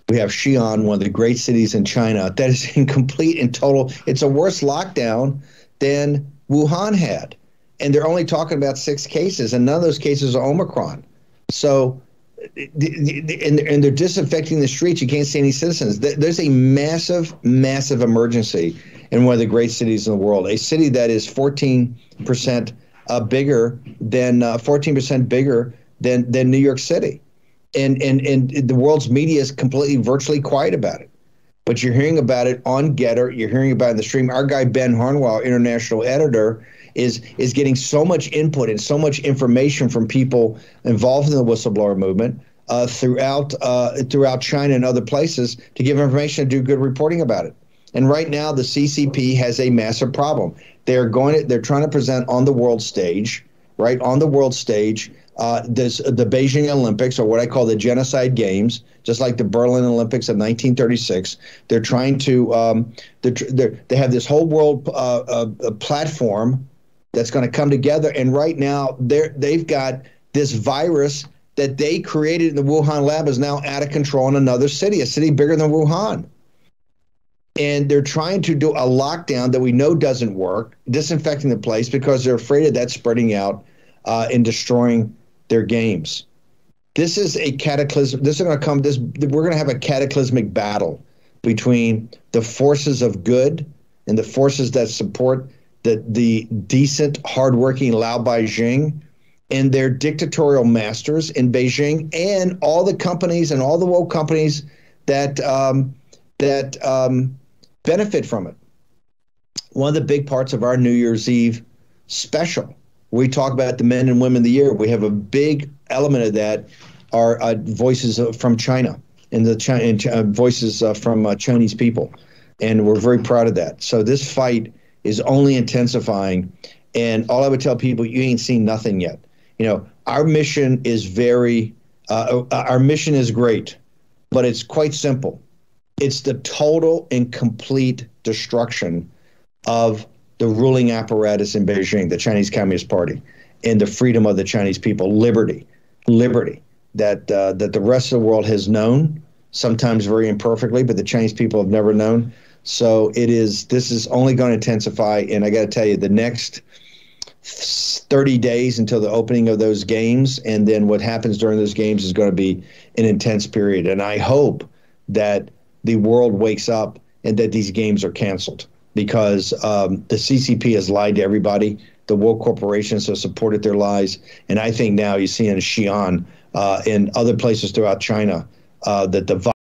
We have Xi'an, one of the great cities in China, that is in complete and total. It's a worse lockdown than Wuhan had. And they're only talking about 6 cases, and none of those cases are Omicron. So, and they're disinfecting the streets. You can't see any citizens. There's a massive, massive emergency in one of the great cities in the world, a city that is 14% bigger than 14% bigger than New York City. And the world's media is completely virtually quiet about it. But you're hearing about it on Getter. You're hearing about it in the stream. Our guy, Ben Harnwell, international editor, is getting so much input and so much information from people involved in the whistleblower movement throughout China and other places to give information and do good reporting about it. And right now, the CCP has a massive problem. They're trying to present on the world stage, right, on the world stage, the Beijing Olympics, or what I call the genocide games, just like the Berlin Olympics of 1936. They're trying to they have this whole world platform that's going to come together. And right now, they've got this virus that they created in the Wuhan lab is now out of control in another city, a city bigger than Wuhan. And they're trying to do a lockdown that we know doesn't work, disinfecting the place because they're afraid of that spreading out and destroying their games. This is a cataclysm. We're going to have a cataclysmic battle between the forces of good and the forces that support the decent, hardworking Lao Beijing and their dictatorial masters in Beijing, and all the companies and all the woke companies that benefit from it. One of the big parts of our New Year's Eve special, we talk about the men and women of the year. We have a big element of that are voices from China and voices from Chinese people. And we're very proud of that. So this fight is only intensifying. And all I would tell people, you ain't seen nothing yet. You know, our mission is great, but it's quite simple. It's the total and complete destruction of the ruling apparatus in Beijing, the Chinese Communist Party, and the freedom of the Chinese people, liberty that the rest of the world has known, sometimes very imperfectly, but the Chinese people have never known. So this is only going to intensify. And I got to tell you, the next 30 days until the opening of those games, and then what happens during those games is going to be an intense period. And I hope that the world wakes up and that these games are canceled, because the CCP has lied to everybody. The woke corporations have supported their lies. And I think now you see in Xi'an and other places throughout China that the